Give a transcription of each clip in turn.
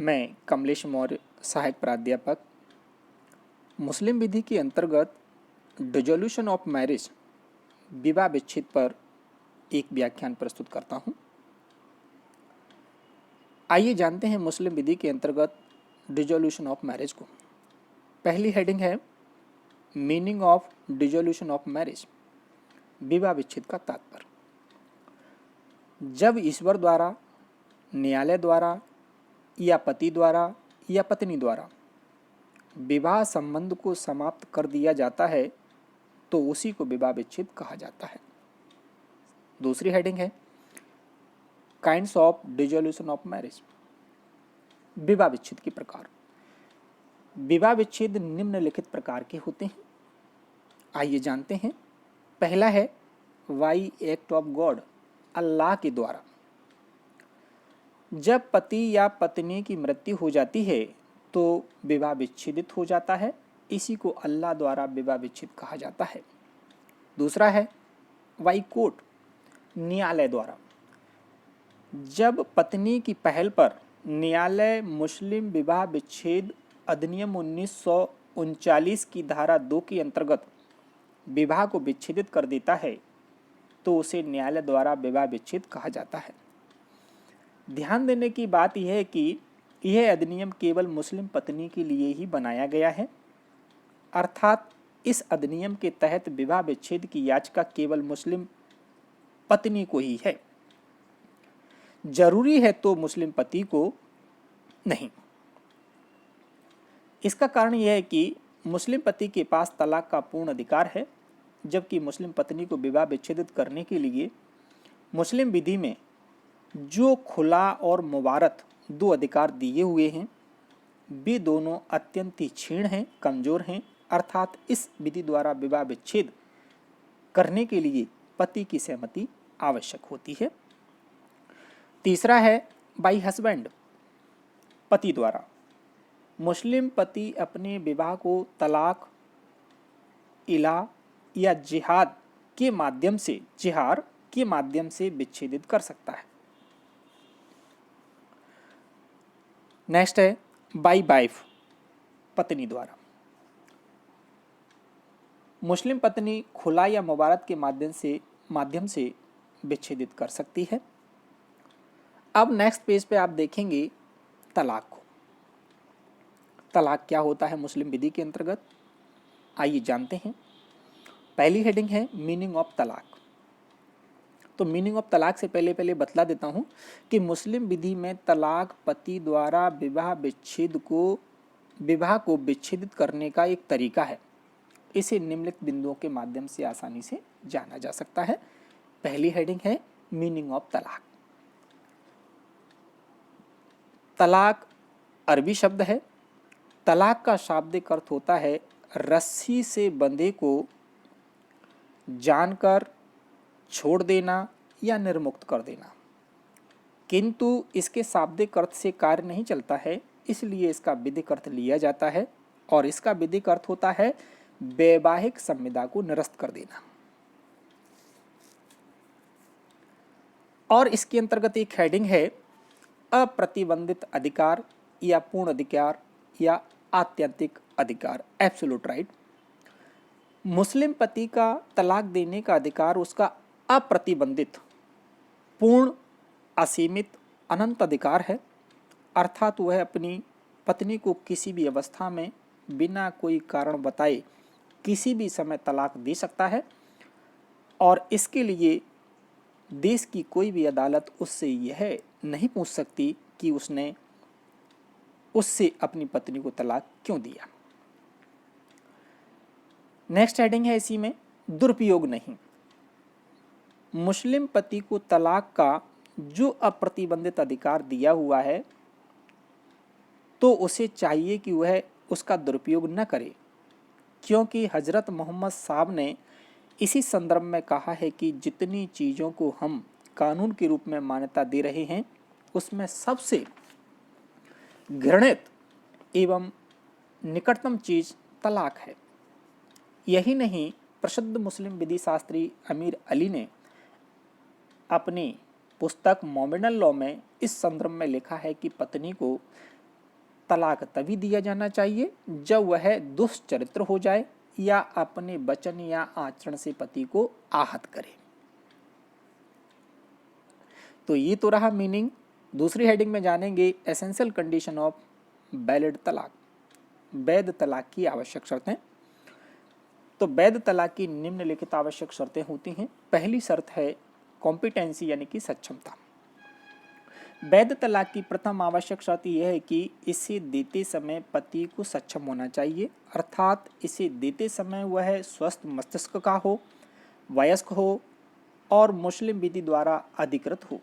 मैं कमलेश मौर्य, सहायक प्राध्यापक, मुस्लिम विधि के अंतर्गत डिसोल्यूशन ऑफ मैरिज, विवाह विच्छेद पर एक व्याख्यान प्रस्तुत करता हूं। आइए जानते हैं मुस्लिम विधि के अंतर्गत डिसोल्यूशन ऑफ मैरिज को। पहली हेडिंग है meaning of dissolution of marriage, विवाह विच्छेद का तात्पर्य। जब ईश्वर द्वारा, न्यायालय द्वारा या पति द्वारा या पत्नी द्वारा विवाह संबंध को समाप्त कर दिया जाता है तो उसी को विवाह विच्छेद कहा जाता है। दूसरी हेडिंग है kinds of dissolution of marriage, विवाह विच्छेद के प्रकार। विवाह विच्छेद निम्नलिखित प्रकार के होते हैं, आइए जानते हैं। पहला है बाय एक्ट ऑफ गॉड, अल्लाह के द्वारा। जब पति या पत्नी की मृत्यु हो जाती है तो विवाह विच्छेदित हो जाता है, इसी को अल्लाह द्वारा विवाह विच्छेद कहा जाता है। दूसरा है बाय कोर्ट, न्यायालय द्वारा। जब पत्नी की पहल पर न्यायालय मुस्लिम विवाह विच्छेद अधिनियम 1939 की धारा 2 के अंतर्गत विवाह को विच्छेदित कर देता है तो उसे न्यायालय द्वारा विवाह विच्छेद कहा जाता है। ध्यान देने की बात यह है कि यह अधिनियम केवल मुस्लिम पत्नी के लिए ही बनाया गया है, अर्थात इस अधिनियम के तहत विवाह विच्छेद की याचिका केवल मुस्लिम पत्नी को ही है, जरूरी है तो मुस्लिम पति को नहीं। इसका कारण यह है कि मुस्लिम पति के पास तलाक का पूर्ण अधिकार है, जबकि मुस्लिम पत्नी को विवाह विच्छेदित करने के लिए मुस्लिम विधि में जो खुला और मुबारत दो अधिकार दिए हुए हैं वे दोनों अत्यंत ही क्षीण हैं, कमजोर हैं, अर्थात इस विधि द्वारा विवाह विच्छेद करने के लिए पति की सहमति आवश्यक होती है। तीसरा है बाय हस्बैंड, पति द्वारा। मुस्लिम पति अपने विवाह को तलाक, इला या जिहाद के माध्यम से विच्छेदित कर सकता है। नेक्स्ट है बाय वाइफ, पत्नी द्वारा। मुस्लिम पत्नी खुला या मुबारत के माध्यम से विच्छेदित कर सकती है। अब नेक्स्ट पेज पे आप देखेंगे तलाक को। तलाक क्या होता है मुस्लिम विधि के अंतर्गत, आइए जानते हैं। पहली हेडिंग है मीनिंग ऑफ तलाक। तो मीनिंग ऑफ तलाक से पहले बतला देता हूं कि मुस्लिम विधि में तलाक पति द्वारा विवाह को विच्छेदित करने का एक तरीका है। इसे निम्नलिखित बिंदुओं के माध्यम से आसानी से जाना जा सकता है। पहली हेडिंग है मीनिंग ऑफ तलाक। तलाक अरबी शब्द है। तलाक का शाब्दिक अर्थ होता है रस्सी से बंधे को जानकर छोड़ देना या निर्मुक्त कर देना, किंतु इसके शाब्दिक अर्थ से कार्य नहीं चलता है, इसलिए इसका विधिक अर्थ लिया जाता है और इसका विधिक अर्थ होता है वैवाहिक संविदा को निरस्त कर देना। और इसके अंतर्गत एक हेडिंग है अप्रतिबंधित अधिकार या पूर्ण अधिकार या आत्यंतिक अधिकार, एब्सोल्यूट राइट। मुस्लिम पति का तलाक देने का अधिकार उसका अप्रतिबंधित, पूर्ण, असीमित, अनंत अधिकार है, अर्थात वह अपनी पत्नी को किसी भी अवस्था में बिना कोई कारण बताए किसी भी समय तलाक दे सकता है और इसके लिए देश की कोई भी अदालत उससे यह नहीं पूछ सकती कि उसने उससे अपनी पत्नी को तलाक क्यों दिया। नेक्स्ट हेडिंग है इसी में दुरुपयोग नहीं। मुस्लिम पति को तलाक का जो अप्रतिबंधित अधिकार दिया हुआ है तो उसे चाहिए कि वह उसका दुरुपयोग न करे, क्योंकि हजरत मोहम्मद साहब ने इसी संदर्भ में कहा है कि जितनी चीज़ों को हम कानून के रूप में मान्यता दे रहे हैं उसमें सबसे घृणित एवं निकटतम चीज तलाक है। यही नहीं, प्रसिद्ध मुस्लिम विधि शास्त्री अमीर अली ने अपनी पुस्तक मोमिनल लॉ में इस संदर्भ में लिखा है कि पत्नी को तलाक तभी दिया जाना चाहिए जब वह दुष्चरित्र हो जाए या अपने वचन या आचरण से पति को आहत करे। तो ये तो रहा मीनिंग। दूसरी हेडिंग में जानेंगे एसेंशियल कंडीशन ऑफ वैलिड तलाक, वैध तलाक की आवश्यक शर्तें। तो वैध तलाक की निम्नलिखित आवश्यक शर्तें होती हैं। पहली शर्त है कॉम्पिटेंसी यानी कि सक्षमता। वैध तलाक की प्रथम आवश्यक शर्त यह है कि इसे देते समय पति को सक्षम होना चाहिए, अर्थात इसे देते समय वह स्वस्थ मस्तिष्क का हो, वयस्क हो और मुस्लिम विधि द्वारा अधिकृत हो।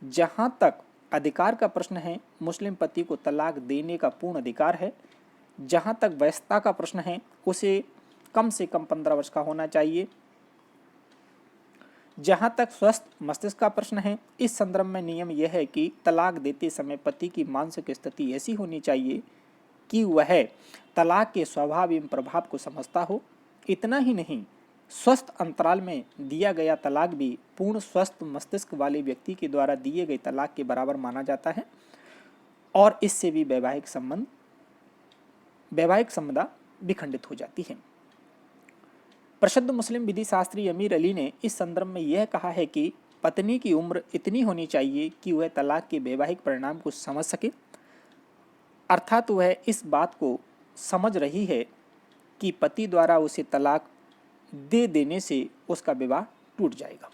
जहां तक अधिकार का प्रश्न है, मुस्लिम पति को तलाक देने का पूर्ण अधिकार है। जहां तक वयस्कता का प्रश्न है, उसे कम से कम 15 वर्ष का होना चाहिए। जहां तक स्वस्थ मस्तिष्क का प्रश्न है, इस संदर्भ में नियम यह है कि तलाक देते समय पति की मानसिक स्थिति ऐसी होनी चाहिए कि वह तलाक के स्वभाव एवं प्रभाव को समझता हो। इतना ही नहीं, स्वस्थ अंतराल में दिया गया तलाक भी पूर्ण स्वस्थ मस्तिष्क वाले व्यक्ति के द्वारा दिए गए तलाक के बराबर माना जाता है और इससे भी वैवाहिक संबंध विखंडित हो जाती है। प्रसिद्ध मुस्लिम विधि शास्त्री अमीर अली ने इस संदर्भ में यह कहा है कि पत्नी की उम्र इतनी होनी चाहिए कि वह तलाक के वैवाहिक परिणाम को समझ सके, अर्थात वह इस बात को समझ रही है कि पति द्वारा उसे तलाक दे देने से उसका विवाह टूट जाएगा।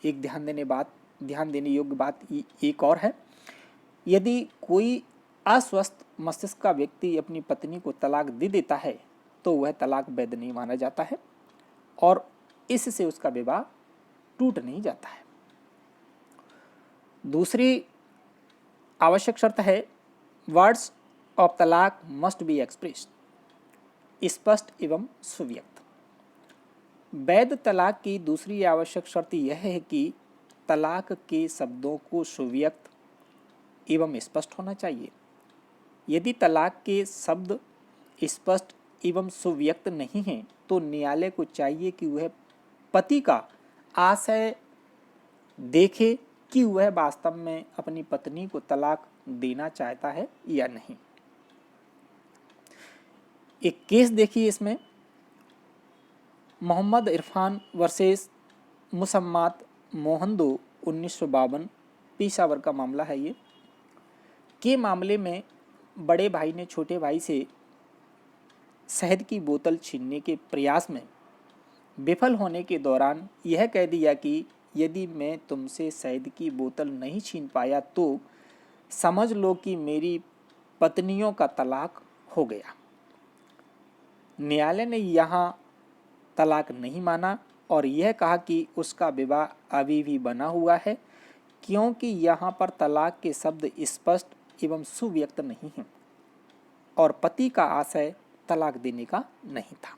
एक ध्यान देने योग्य बात एक और है, यदि कोई अस्वस्थ मस्तिष्क का व्यक्ति अपनी पत्नी को तलाक दे देता है तो वह तलाक वैध नहीं माना जाता है और इससे उसका विवाह टूट नहीं जाता है। दूसरी आवश्यक शर्त है वर्ड्स ऑफ तलाक मस्ट बी एक्सप्रेस्ड, स्पष्ट एवं सुव्यक्त। वैध तलाक की दूसरी आवश्यक शर्त यह है कि तलाक के शब्दों को सुव्यक्त एवं स्पष्ट होना चाहिए। यदि तलाक के शब्द स्पष्ट एवं सुव्यक्त नहीं है तो न्यायालय को चाहिए कि वह पति का आशय देखे कि वह वास्तव में अपनी पत्नी को तलाक देना चाहता है या नहीं। एक केस देखिए, इसमें मोहम्मद इरफान वर्सेस मुसम्मात मोहंदो 1952 पेशावर का मामला है। ये के मामले में बड़े भाई ने छोटे भाई से शहद की बोतल छीनने के प्रयास में विफल होने के दौरान यह कह दिया कि यदि मैं तुमसे शहद की बोतल नहीं छीन पाया तो समझ लो कि मेरी पत्नियों का तलाक हो गया। न्यायालय ने यहाँ तलाक नहीं माना और यह कहा कि उसका विवाह अभी भी बना हुआ है, क्योंकि यहाँ पर तलाक के शब्द स्पष्ट एवं सुव्यक्त नहीं हैं और पति का आशय तलाक देने का नहीं था।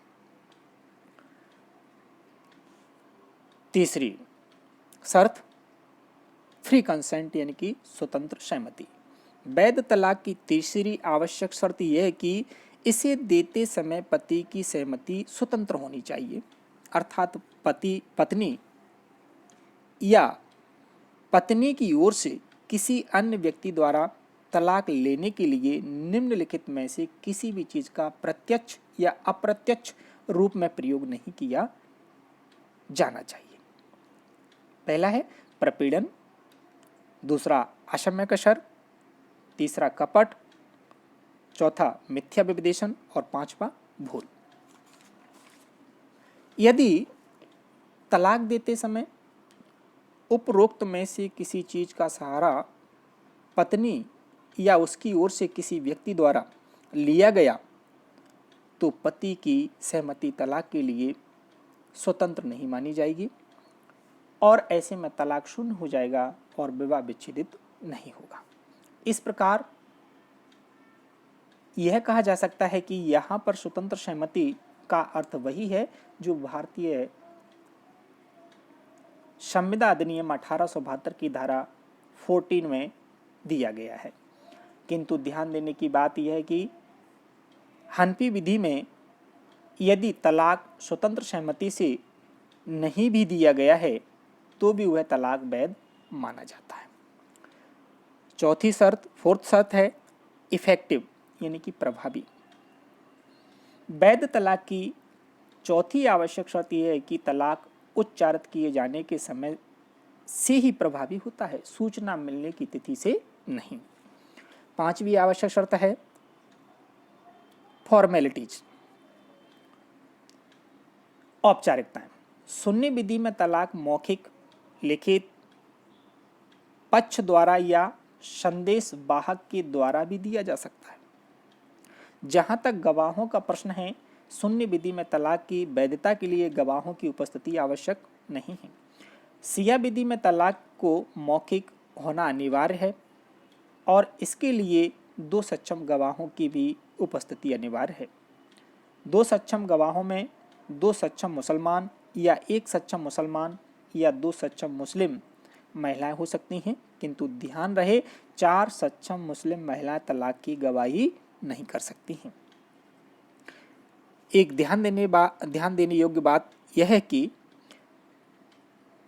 तीसरी शर्त फ्री कंसेंट यानी कि स्वतंत्र सहमति। वैध तलाक की तीसरी आवश्यक शर्त यह है कि इसे देते समय पति की सहमति स्वतंत्र होनी चाहिए, अर्थात पत्नी या पत्नी की ओर से किसी अन्य व्यक्ति द्वारा तलाक लेने के लिए निम्नलिखित में से किसी भी चीज का प्रत्यक्ष या अप्रत्यक्ष रूप में प्रयोग नहीं किया जाना चाहिए। पहला है प्रपीड़न, दूसरा अक्षम्य कसर, तीसरा कपट, चौथा मिथ्या विदेशन और पांचवा भूल। यदि तलाक देते समय उपरोक्त में से किसी चीज का सहारा पत्नी या उसकी ओर से किसी व्यक्ति द्वारा लिया गया तो पति की सहमति तलाक के लिए स्वतंत्र नहीं मानी जाएगी और ऐसे में तलाक शून्य हो जाएगा और विवाह विच्छेदित नहीं होगा। इस प्रकार यह कहा जा सकता है कि यहाँ पर स्वतंत्र सहमति का अर्थ वही है जो भारतीय संविदा अधिनियम 1872 की धारा 14 में दिया गया है। किंतु ध्यान देने की बात यह है कि हनफी विधि में यदि तलाक स्वतंत्र सहमति से नहीं भी दिया गया है तो भी वह तलाक वैध माना जाता है। चौथी शर्त, फोर्थ शर्त है इफेक्टिव यानी कि प्रभावी। वैध तलाक की चौथी आवश्यक शर्त यह है कि तलाक उच्चारित किए जाने के समय से ही प्रभावी होता है, सूचना मिलने की तिथि से नहीं। पांचवी आवश्यक शर्त है फॉर्मेलिटीज, औपचारिकताएं। सुन्नी विधि में तलाक मौखिक, लिखित, पक्ष द्वारा या संदेश वाहक के द्वारा भी दिया जा सकता है। जहां तक गवाहों का प्रश्न है, सुन्नी विधि में तलाक की वैधता के लिए गवाहों की उपस्थिति आवश्यक नहीं है। शिया विधि में तलाक को मौखिक होना अनिवार्य है और इसके लिए 2 सक्षम गवाहों की भी उपस्थिति अनिवार्य है। 2 सक्षम गवाहों में 2 सक्षम मुसलमान या 1 सक्षम मुसलमान या 2 सक्षम मुस्लिम महिलाएं हो सकती हैं, किंतु ध्यान रहे 4 सक्षम मुस्लिम महिलाएं तलाक की गवाही नहीं कर सकती हैं। एक ध्यान देने योग्य बात यह है कि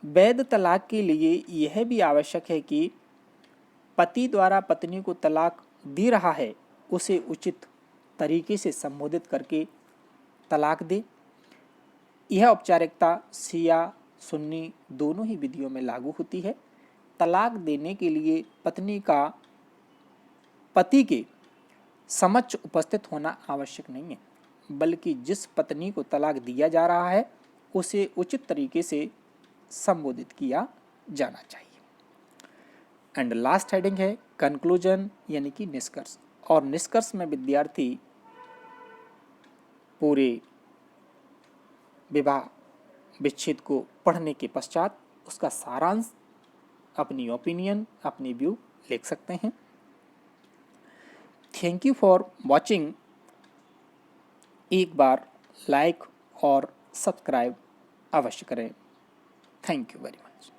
वैध तलाक के लिए यह भी आवश्यक है कि पति द्वारा पत्नी को तलाक दे रहा है उसे उचित तरीके से संबोधित करके तलाक दे। यह औपचारिकता शिया सुन्नी दोनों ही विधियों में लागू होती है। तलाक देने के लिए पत्नी का पति के समक्ष उपस्थित होना आवश्यक नहीं है, बल्कि जिस पत्नी को तलाक दिया जा रहा है उसे उचित तरीके से संबोधित किया जाना चाहिए। एंड लास्ट हेडिंग है कंक्लूजन यानी कि निष्कर्ष। और निष्कर्ष में विद्यार्थी पूरे विवाह विच्छेद को पढ़ने के पश्चात उसका सारांश, अपनी ओपिनियन, अपनी व्यू लिख सकते हैं। Thank you for watching. एक बार लाइक और सब्सक्राइब अवश्य करें। Thank you very much.